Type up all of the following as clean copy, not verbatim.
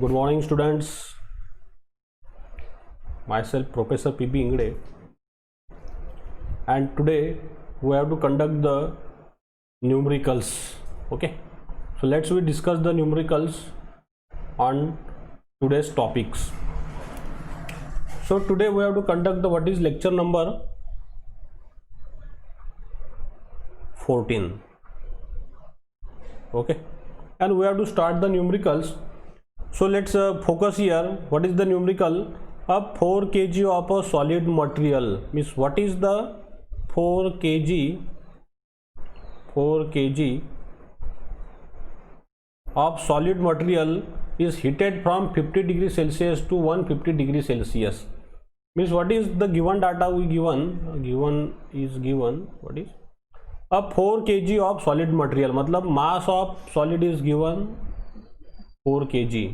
Good morning, students. Myself, Professor P.B. Ingde, and today we have to conduct the numericals. Okay, so let's we discuss the numericals on today's topics. So today we have to conduct the what is lecture number 14. Okay, and we have to start the numericals. So let's focus here. What is the numerical? A 4 kg of a solid material means what is the 4 kg of solid material is heated from 50 degrees Celsius to 150 degrees Celsius. Means what is the given data we given what is a 4 kg of solid material, मतलब mass of solid is given 4 kg,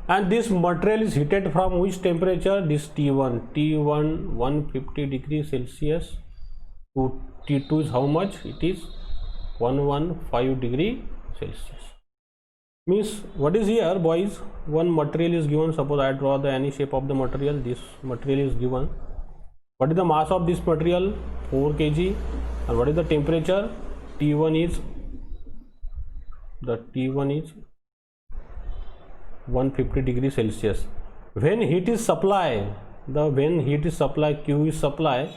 and this material is heated from which temperature? This T1 150 degrees Celsius to T2 is how much? It is 115 degree Celsius. Means what is here, boys? One material is given. Suppose I draw the any shape of the material. This material is given. What is the mass of this material? 4 kg. And what is the temperature? T1 is 150 degrees Celsius. When heat is supply, Q is supply,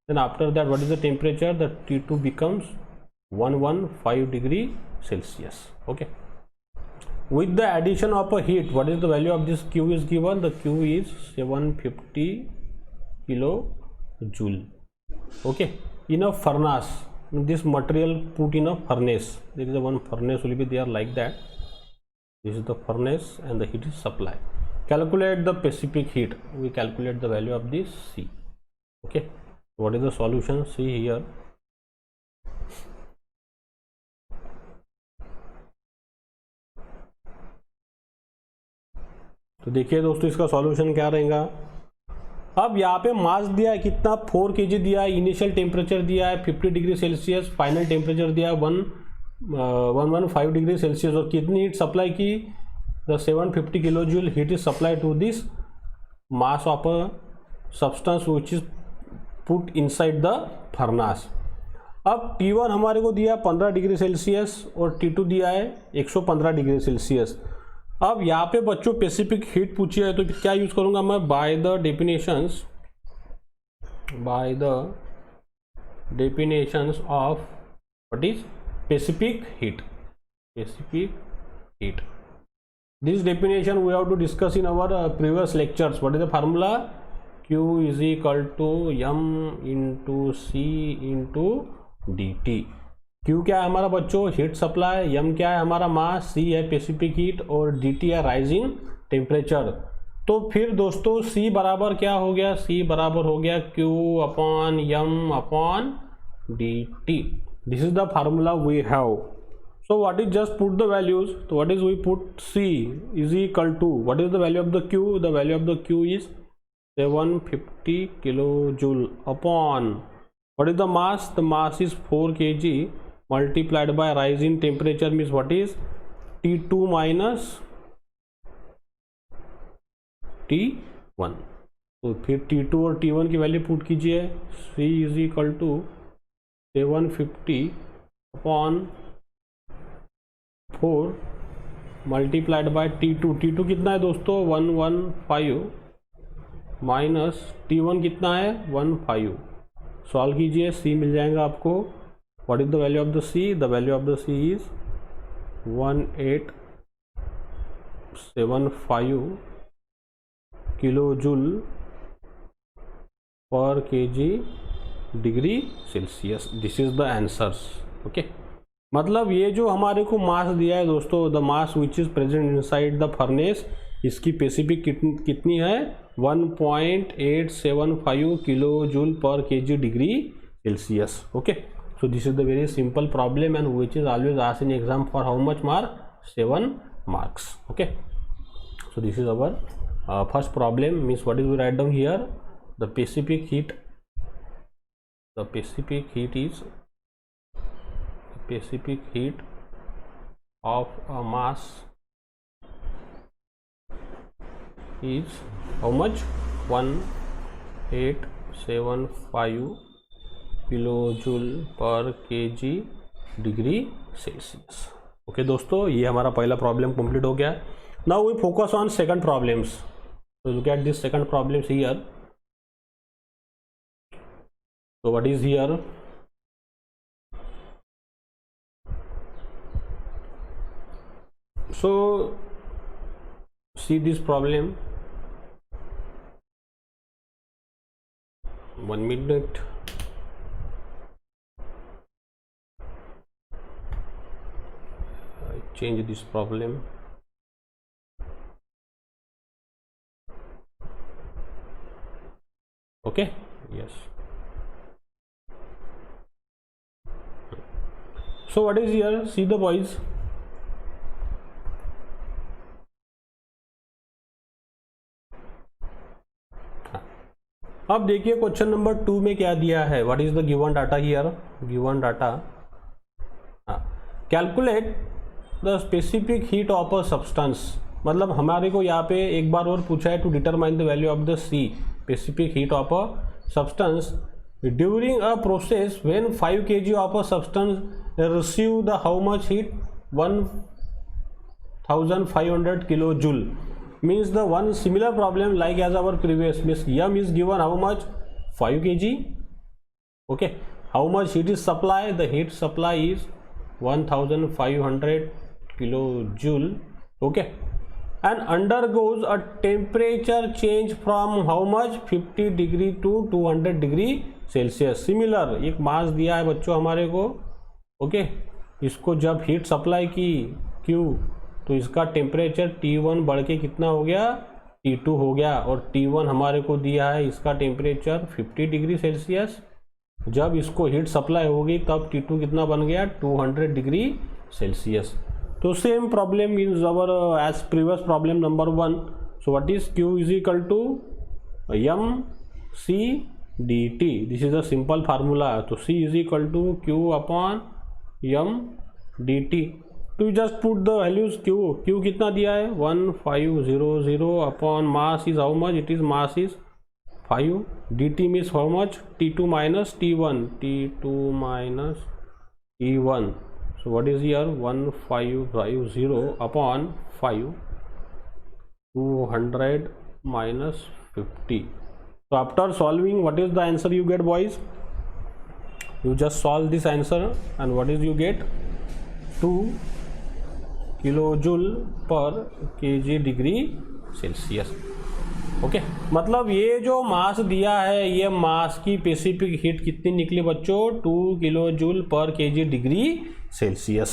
then after that what is the temperature? The T2 becomes 115 degree Celsius. Okay. With the addition of a heat, what is the value of this Q is given? The Q is 750 kilojoule. Okay. In a furnace, this material put in a furnace. There is a one furnace will be there like that. This is the furnace and the heat is supply. Calculate the specific heat. We calculate the value of this C. Okay. What is the solution? See here. तो देखिए दोस्तों इसका solution क्या रहेगा. अब यहाँ पे मास दिया है कितना? 4 kg दिया है. इनिशियल टेम्परेचर दिया है 50 डिग्री सेल्सियस. फाइनल टेम्परेचर दिया है 115 डिग्री सेल्सियस. और कितनी हीट सप्लाई की? The 750 kilo joule heat is supply to this mass of a substance which is put inside the furnace. अब T1 हमारे को दिया 15 डिग्री सेल्सियस और T2 दिया है 115 डिग्री सेल्सियस. अब यहाँ पे बच्चों स्पेसिफिक हीट पूछी है तो क्या यूज करूंगा मैं? By the definitions of what is specific heat. This definition we have to discuss in our previous lectures. What is the formula? Q is equal to m into c into dt. Q क्या है हमारा बच्चों? Heat supply. m क्या है हमारा? मास. c है specific heat और dt है राइजिंग टेम्परेचर. तो फिर दोस्तों c बराबर क्या हो गया? c बराबर हो गया q upon m upon dt. This is the formula we have. So what is, just put the values. So what is we put? C is equal to, what is the value of the Q? The value of the Q is 750 kilojoule upon, what is the mass? The mass is 4 kg multiplied by rise in temperature means what is? T2 minus T1. तो फिर T2 और T1 की value put कीजिए. C is equal to 750 upon 4 multiplied by T2. T2 कितना है दोस्तों? 115 minus T1 कितना है? 15. सॉल्व कीजिए. C मिल जाएगा आपको. What is the value of the C? The value of the C is 1875 kilo joule पर kg degree Celsius. This is the answers. Okay. मतलब ये जो हमारे को मास दिया है दोस्तों, the mass which is present inside the furnace, इसकी स्पेसिफिक कितनी है? 1.875 किलो जूल पर kg degree Celsius. Okay. So this is the very simple problem and which is always asked in exam for how much mark? 7 marks. Okay. So this is our first problem. Means what is we write down here? The specific heat is specific heat of a mass is how much? 1875 kilojoule पर kg degree Celsius. Okay दोस्तों, ये हमारा पहला problem complete हो गया। Now we focus on second problems. तो look at this second problems here. So what is here? So see this problem. 1 minute. I change this problem. Okay, yes. So what is here? See the boys. अब देखिए question number 2 में क्या दिया है। What is the given data here? Given data, calculate the specific heat of a substance. मतलब हमारे को यहाँ पे एक बार और पूछा है to determine the value of the C specific heat of a substance during a process when 5 kg of a substance receive the how much heat? 1500 kilojoule. Means the one similar problem like as our previous, means m is given how much? 5 kg. Okay, how much heat is supply? The heat supply is 1500 kilojoule. Okay, and undergoes a temperature change from how much? 50 degree to 200 degree Celsius. Similar एक मास दिया है बच्चों हमारे को। Okay, इसको जब heat supply की Q, तो इसका टेम्परेचर T1 बढ़ के कितना हो गया? T2 हो गया। और T1 हमारे को दिया है इसका टेम्परेचर 50 डिग्री सेल्सियस। जब इसको हीट सप्लाई होगी तब T2 कितना बन गया? 200 डिग्री सेल्सियस। तो same problem is our as previous problem number 1। So what is Q is equal to mc dt। This is a simple formula. तो C is equal to Q upon m dt। तो just put the values. Q कितना दिया है? 1500 upon mass is how much? It is mass is 5। dt means how much? T2 minus T1, T2 minus T1। So what is here? 1550 upon 5, 200 minus 50। So after solving, what is the answer you get, boys? You just solve this answer and what is you get? 2 kilojoule पर kg degree Celsius. Okay, मतलब ये जो मास दिया है, ये मास की specific heat कितनी निकली बच्चों? 2 किलोजूल पर kg डिग्री सेल्सियस।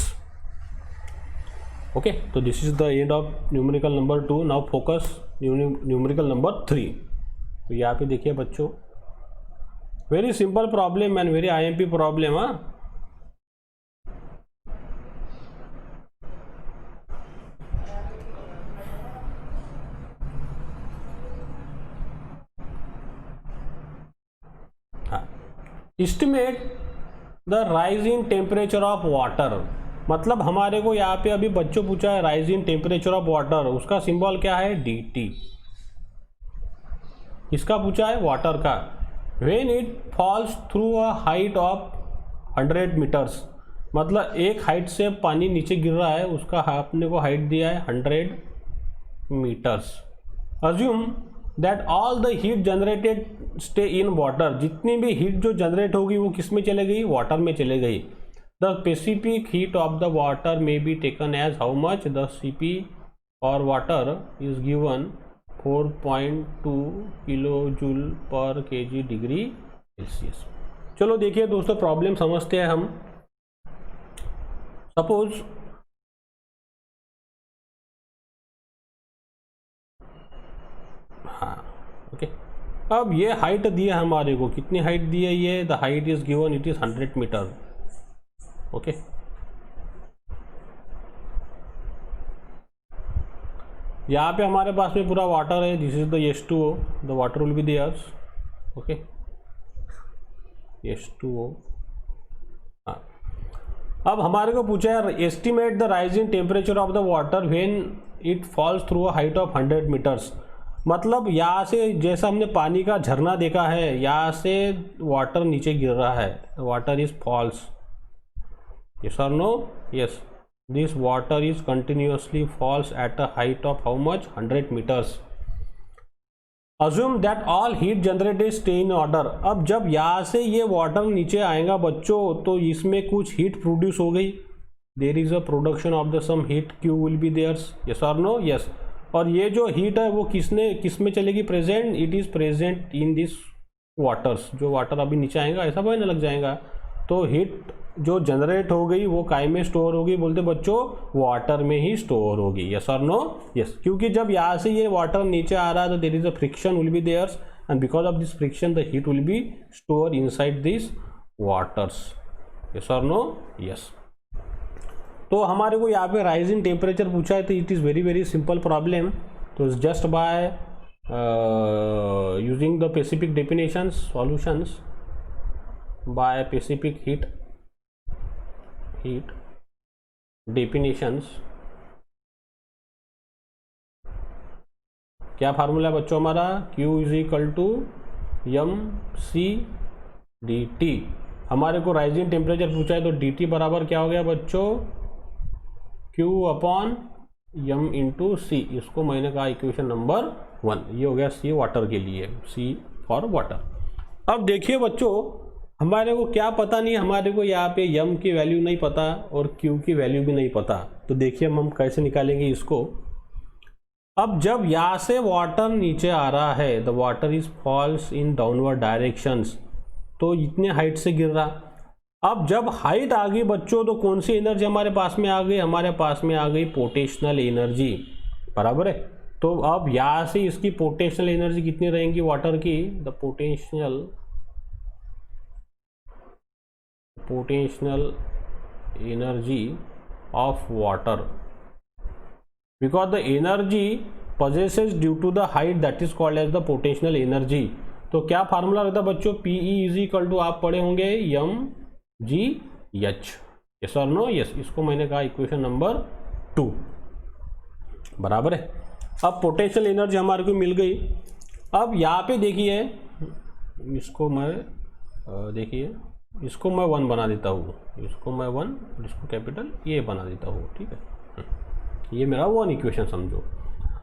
ओके, तो this is the end of numerical number 2। Now focus numerical number 3। तो यहाँ पे देखिए बच्चों, very simple problem and very IMP problem. हाँ, estimate the rise in temperature of water. मतलब हमारे को यहाँ पे अभी बच्चों पूछा है rise in temperature of water, उसका सिंबल क्या है? dt। इसका पूछा है वाटर का। When it falls through a height of 100 metres. मतलब एक हाइट से पानी नीचे गिर रहा है, उसका आपने को हाइट दिया है 100 metres. Assume that all the heat generated stay in water. जितनी भी हीट जो जनरेट होगी वो किस में चले गई? वाटर में चले गई। The specific heat of the water may be taken as how much? The CP for water is given 4.2 kilojoule पर kg डिग्री सेल्सियस। चलो देखिए दोस्तों, प्रॉब्लम समझते हैं हम। सपोज हाँ, ओके, अब ये हाइट दी है हमारे को। कितनी हाइट दी है ये? The height is given, it is 100 metre. Okay, यहाँ पे हमारे पास में पूरा वाटर है। This is the H2O, the water will be there. Okay, H2O। हाँ, अब हमारे को पूछा है estimate the rise in temperature of the water when it falls through a height of 100 metres. मतलब यहाँ से जैसा हमने पानी का झरना देखा है, यहाँ से वाटर नीचे गिर रहा है, वाटर इज फॉल्स, यस और no, yes, this water is continuously falls at a height of how much, 100 metres. Assume that all heat generated stay in order. अब जब यहाँ से ये वाटर नीचे आएगा बच्चों, तो इसमें कुछ हीट प्रोड्यूस हो गई, there is a production of the some heat, Q will be there's, yes और नो, यस। और ये जो हीट है वो किस में चलेगी present, it is present in this waters. जो वाटर अभी नीचे आएगा ऐसा बहने लग जाएगा, तो हीट जो जनरेट हो गई वो काय में स्टोर होगी, बोलते बच्चों वाटर में ही स्टोर होगी, यस और नो, यस। क्योंकि जब यहाँ से ये वाटर नीचे आ रहा है तो there is a friction will be there's, and because of this friction the heat will be store inside this waters, yes और नो, यस। तो हमारे को यहाँ पे राइज इन टेम्परेचर पूछा है, तो it is very very simple problem. तो just by using the specific definitions solutions by specific heat definitions, क्या फार्मूला है बच्चों हमारा, Q is equal to mc/dt। हमारे को राइजिंग टेम्परेचर पूछा है, तो dt बराबर क्या हो गया बच्चों, Q अपॉन m इंटू सी। इसको मैंने कहा इक्वेशन नंबर 1, ये हो गया C वाटर के लिए, C फॉर वाटर। अब देखिए बच्चों, हमारे को क्या पता नहीं, हमारे को यहाँ पे m की वैल्यू नहीं पता और q की वैल्यू भी नहीं पता। तो देखिए हम कैसे निकालेंगे इसको। अब जब यहाँ से वाटर नीचे आ रहा है, the water is falls in downward directions, तो इतने हाइट से गिर रहा। अब जब हाइट आ गई बच्चों, तो कौन सी एनर्जी हमारे पास में आ गई, हमारे पास में आ गई पोटेंशियल एनर्जी, बराबर है। तो अब यहाँ से इसकी पोटेंशियल एनर्जी कितनी रहेंगी वाटर की, the potential energy of water, because the energy possesses due to the height that is called as the potential energy. तो क्या फार्मूला रहता है बच्चों, PE इज इक्वल टू, आप पढ़े होंगे mgh, यस और नो, यस। इसको मैंने कहा इक्वेशन नंबर 2, बराबर है। अब पोटेंशियल एनर्जी हमारे को मिल गई। अब यहाँ पे देखिए, इसको मैं देखिए, इसको मैं 1 बना देता हूँ, इसको मैं 1 और इसको कैपिटल ए बना देता हूँ, ठीक है। ये मेरा 1 इक्वेशन समझो।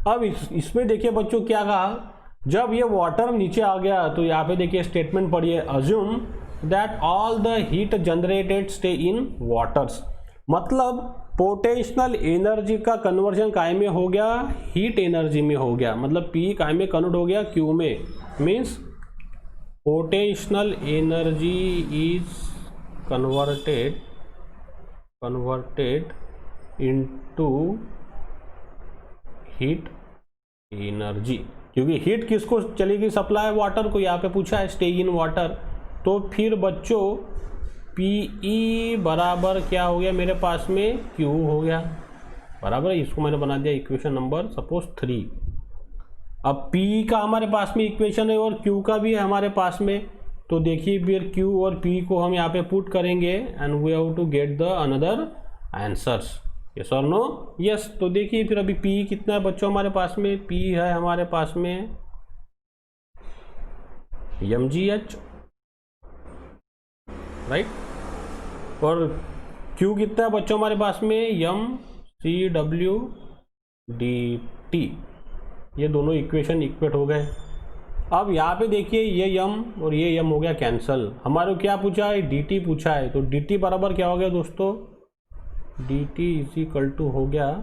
अब इसमें देखिए बच्चों क्या कहा, जब ये वाटर नीचे आ गया, तो यहाँ पे देखिए स्टेटमेंट पढ़िए, assume that all the heat generated stay in waters. मतलब पोटेंशियल एनर्जी का कन्वर्जन काय में हो गया, हीट एनर्जी में हो गया। मतलब P काय में कन्वर्ट हो गया Q में, means potential energy is converted into heat energy. क्योंकि हीट किसको चलेगी, सप्लाई वाटर को, यहाँ पे पूछा है स्टे इन वाटर। तो फिर बच्चों PE बराबर क्या हो गया मेरे पास में, Q हो गया, बराबर है। इसको मैंने बना दिया इक्वेशन नंबर सपोज 3। अब P का हमारे पास में इक्वेशन है और Q का भी है हमारे पास में। तो देखिए फिर Q और P को हम यहाँ पे पुट करेंगे and we have to get the another answers, yes और नो, यस। तो देखिए फिर अभी P कितना है बच्चों हमारे पास में, P है हमारे पास में mgh, राइट। और Q कितना है बच्चों हमारे पास में, mcWdt। ये दोनों इक्वेशन इक्वेट हो गए। अब यहाँ पे देखिए ये m और ये m हो गया कैंसल। हमारे को क्या पूछा है, dt पूछा है। तो dt बराबर क्या हो गया दोस्तों, dt इज इक्वल टू हो गया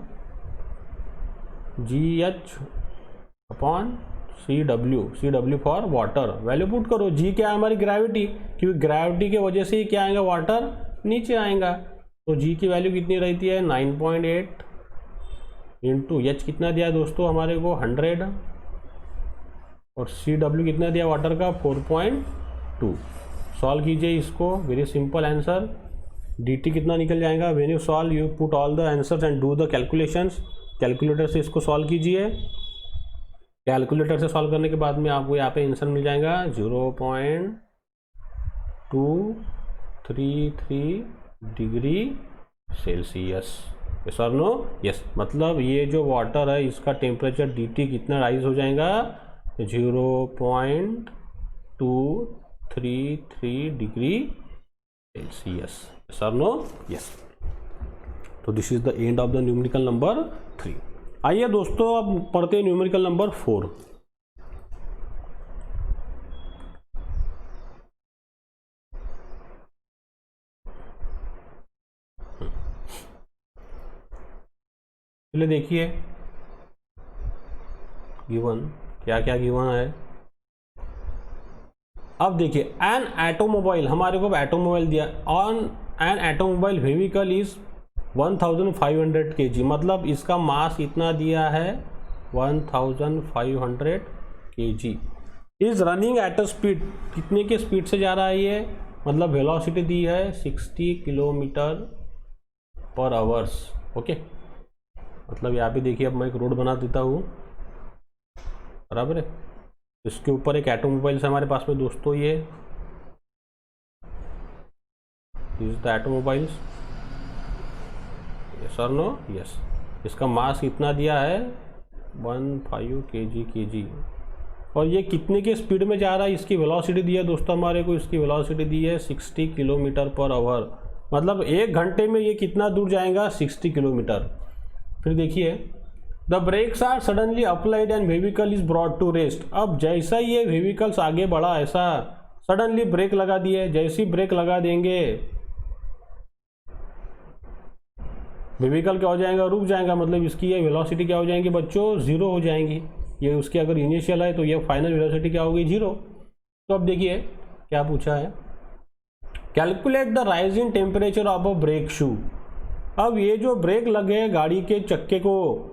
GH upon CW for water. Value put करो, G क्या है हमारी ग्रेविटी, क्योंकि ग्रेविटी के वजह से ही क्या आएगा, वाटर नीचे आएगा। तो G की वैल्यू कितनी रहती है 9.8 इंटू H कितना दिया दोस्तों हमारे को 100, और CW कितना दिया वाटर का 4.2। सॉल्व कीजिए इसको, वेरी सिंपल आंसर। dt कितना निकल जाएगा, when you solve you put all the answers and do the calculations. Calculator से इसको सॉल्व कीजिए। कैलकुलेटर से सॉल्व करने के बाद में आपको यहाँ पे आंसर मिल जाएगा 0.233 डिग्री सेल्सियस। यस और नो? यस। मतलब ये जो वाटर है इसका टेम्परेचर dt कितना राइज हो जाएगा? 0.233 डिग्री सेल्सियस। यस और नो? यस। तो this is the end of the numerical number 3। आइए दोस्तों अब पढ़ते हैं न्यूमेरिकल नंबर 4। पहले देखिए गिवन क्या क्या गिवन है। अब देखिए एन ऑटोमोबाइल, हमारे को ऑटोमोबाइल दिया। On an automobile vehicle is 1500 kg, मतलब इसका मास इतना दिया है 1500 kg। Is running at a speed, कितने के स्पीड से जा रहा है ये? मतलब वेलोसिटी दी है 60 किलोमीटर पर आवर्स। ओके, मतलब यहाँ पे देखिए अब मैं एक रोड बना देता हूँ, बराबर है। इसके ऊपर एक ऑटोमोबाइल है हमारे पास में दोस्तों, ये इज द ऑटोमोबाइल्स। यस और नो? यस। इसका मास कितना दिया है? 15 kg। और ये कितने के स्पीड में जा रहा है? इसकी वेलोसिटी दी है दोस्तों हमारे को, इसकी वेलोसिटी दी है 60 किलोमीटर पर आवर। मतलब 1 घंटे में ये कितना दूर जाएगा? 60 किलोमीटर। फिर देखिए the brakes are suddenly applied and vehicle is brought to rest. अब जैसा ये व्हीकल्स आगे बढ़ा, ऐसा सडनली ब्रेक लगा दिए। जैसी ब्रेक लगा देंगे व्हीकल क्या हो जाएगा? रुक जाएगा। मतलब इसकी ये वेलोसिटी क्या हो जाएंगी बच्चों? 0 हो जाएंगी। ये उसकी अगर इनिशियल है तो ये फाइनल वेलोसिटी क्या होगी? 0। तो अब देखिए क्या पूछा है, calculate the rise in temperature of a brake shoe. अब ये जो ब्रेक लगे गाड़ी के चक्के को,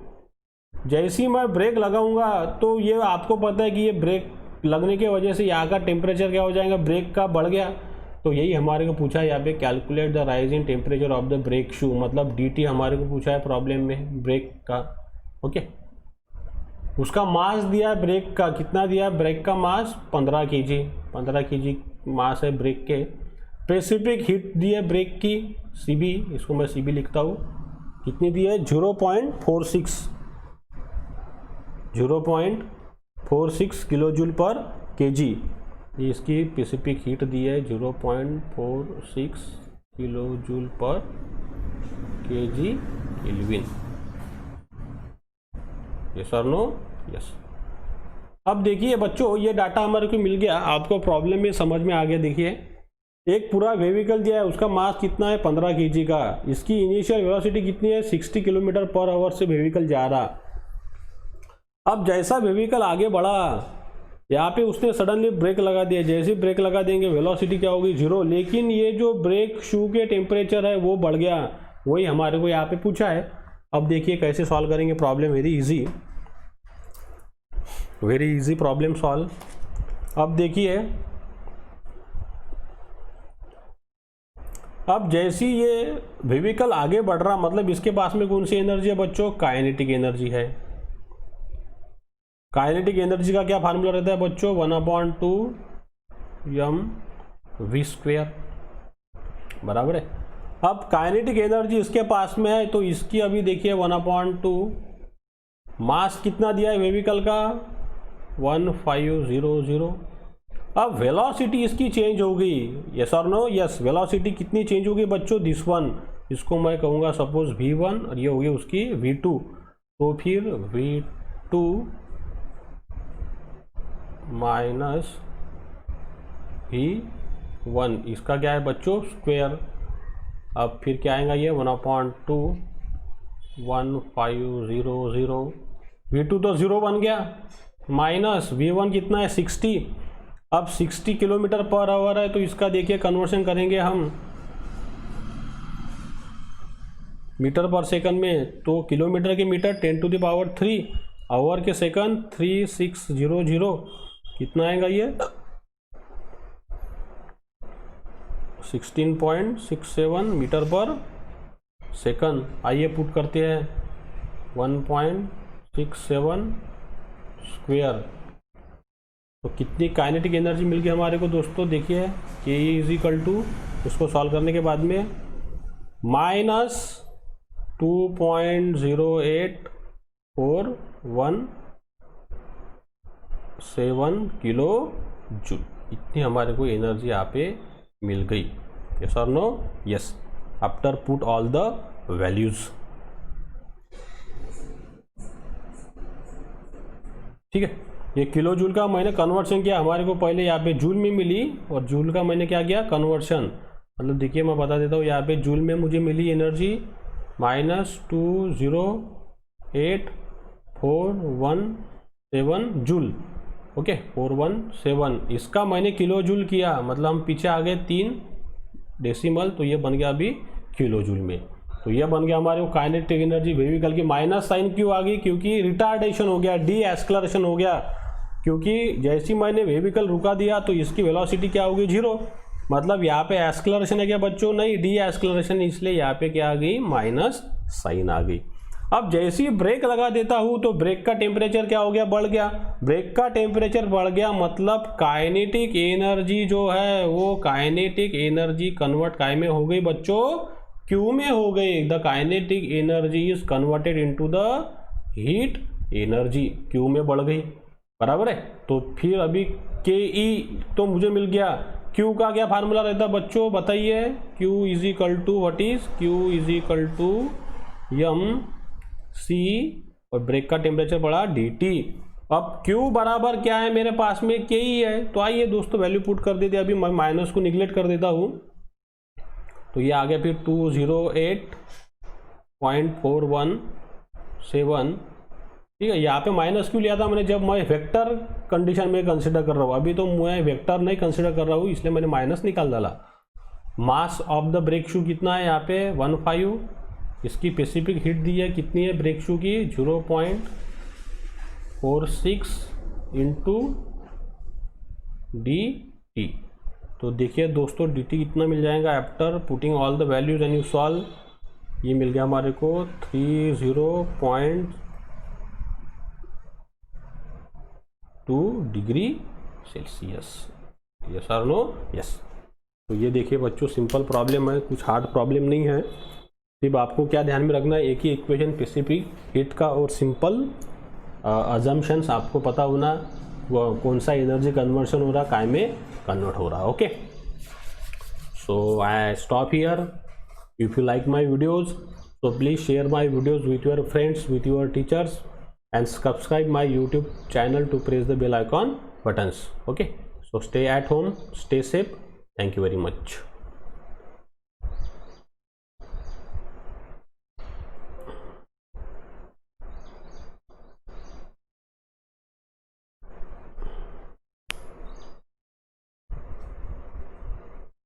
जैसे ही मैं ब्रेक लगाऊंगा तो ये आपको पता है कि ये ब्रेक लगने के वजह से यहाँ का टेम्परेचर क्या हो जाएगा? ब्रेक का बढ़ गया। तो यही हमारे को पूछा है यहाँ पे, calculate the rise in temperature of the brake shoe. मतलब dt हमारे को पूछा है प्रॉब्लम में ब्रेक का। ओके, उसका मास दिया है ब्रेक का, कितना दिया है? ब्रेक का मास 15 kg। 15 kg मास है ब्रेक के। स्पेसिफिक हीट दी है ब्रेक की CB, इसको मैं CB लिखता हूँ। कितनी दी है? 0.46 किलो जूल पर kg। ये इसकी स्पेसिफिक हीट दी है 0.46 किलो जूल पर kg केल्विन। यस और नो? यस। अब देखिए बच्चों ये डाटा हमारे को मिल गया, आपको प्रॉब्लम में समझ में आ गया। देखिए एक पूरा व्हीकल दिया है, उसका मास कितना है? 15 kg का। इसकी इनिशियल वेलोसिटी कितनी है? 60 किलोमीटर पर आवर से व्हीकल जा रहा। अब जैसा व्हीकल आगे बढ़ा, यहाँ पे उसने सडनली ब्रेक लगा दिया। जैसे ब्रेक लगा देंगे वेलोसिटी क्या होगी? 0। लेकिन ये जो ब्रेक शू के टेम्परेचर है वो बढ़ गया, वही हमारे को यहाँ पे पूछा है। अब देखिए कैसे सॉल्व करेंगे problem. Very easy problem solve. अब देखिए अब जैसी ये व्हीकल आगे बढ़ रहा, मतलब इसके पास में कौन सी एनर्जी है बच्चों? काइनेटिक एनर्जी है। काइनेटिक एनर्जी का क्या फार्मूला रहता है बच्चों? 1/2 mv², बराबर है। अब काइनेटिक एनर्जी इसके पास में है, तो इसकी अभी देखिए 1/2, मास कितना दिया है व्हीकल का? 1500। अब वेलोसिटी इसकी चेंज होगी। यस और नो? यस। वेलोसिटी कितनी चेंज होगी बच्चों? दिस वन, इसको मैं कहूँगा सपोज v1 और ये होगी उसकी v2। तो फिर v2 माइनस v1, इसका क्या है बच्चों? स्क्वायर। अब फिर क्या आएगा ये? 1/2 1500। v2 तो 0 बन गया, माइनस v1 कितना है? 60। अब 60 किलोमीटर पर आवर है, तो इसका देखिए कन्वर्शन करेंगे हम मीटर पर सेकंड में, तो किलोमीटर के मीटर 10⁻3, आवर के सेकंड 3600। कितना आएगा ये? 16.67 मीटर पर सेकंड। आइए पुट करते हैं 1.67 स्क्वायर। तो कितनी काइनेटिक एनर्जी मिल गई हमारे को दोस्तों? देखिए Ke इज इक्वल टू, इसको सॉल्व करने के बाद में माइनस 2.08417 किलो जूल, इतनी हमारे को एनर्जी यहाँ पे मिल गई। यस और no? Yes, after put all the values. ठीक है, ये किलो जूल का मैंने कन्वर्शन किया, हमारे को पहले यहाँ पे जूल में मिली और जूल का मैंने क्या किया, कन्वर्शन। मतलब देखिए मैं बता देता हूँ, यहाँ पे जूल में मुझे मिली एनर्जी -208,417 जूल। ओके, 417, इसका मैंने किलो जूल किया, मतलब हम पीछे आ गए 3 डेसिमल, तो ये बन गया अभी किलो जूल में। तो ये बन गया हमारे को काइनेटिक एनर्जी वेहिकल की। माइनस साइन क्यों आ गई? क्योंकि रिटार्डेशन हो गया, डी एक्सलरेशन हो गया, क्योंकि जैसे मैंने वेहिकल रुका दिया तो इसकी वेलोसिटी क्या होगी, 0। मतलब यहाँ पे एक्सलरेशन है क्या बच्चों? नहीं, डी एक्सलरेशन, इसलिए यहाँ पे क्या आ गई, माइनस साइन आ गई। अब जैसे ही ब्रेक लगा देता हूँ तो ब्रेक का टेम्परेचर क्या हो गया, बढ़ गया। ब्रेक का टेम्परेचर बढ़ गया मतलब काइनेटिक एनर्जी जो है वो काइनेटिक एनर्जी कन्वर्ट काय में हो गई बच्चों, क्यू में हो गई। The kinetic energy is converted into the heat energy, Q में बढ़ गई, बराबर है। तो फिर अभी के ई तो मुझे मिल गया। क्यू का क्या फार्मूला रहता है बच्चों, बताइए? Q is equal to what is, Q is equal to M C और ब्रेक का टेम्परेचर बढ़ा डी टी। अब Q बराबर क्या है मेरे पास में, के ही है। तो आइए दोस्तों वैल्यू पुट कर देते, अभी मैं माइनस को निगलेक्ट कर देता हूँ। तो ये आ गया फिर 208.417। ठीक है, यहाँ पे माइनस क्यों लिया था मैंने, जब मैं वेक्टर कंडीशन में कंसिडर कर रहा हूँ। अभी तो मैं वेक्टर नहीं कंसिडर कर रहा हूँ, इसलिए मैंने माइनस निकाल डाला। Mass of the brake shoe कितना है यहाँ पे, 15। इसकी स्पेसिफिक हीट दी है, कितनी है ब्रेक शू की, 0.46 इंटू डी टी। तो देखिए दोस्तों डी टी कितना मिल जाएगा after putting all the values and you solve. ये मिल गया हमारे को 30.2 डिग्री सेल्सियस। यस और नो? यस। तो ये देखिए बच्चों सिंपल प्रॉब्लम है, कुछ हार्ड प्रॉब्लम नहीं है। सिर्फ आपको क्या ध्यान में रखना है, एक ही इक्वेशन स्पेसिफिक हीट का और सिंपल अजम्पशंस आपको पता होना, वो कौन सा एनर्जी कन्वर्शन हो रहा, काय में कन्वर्ट हो रहा। Okay, so I stop here. If you like my videos so please share my videos with your friends, with your teachers, and subscribe my YouTube channel to press the bell icon buttons. Okay, so stay at home, stay safe. Thank you very much.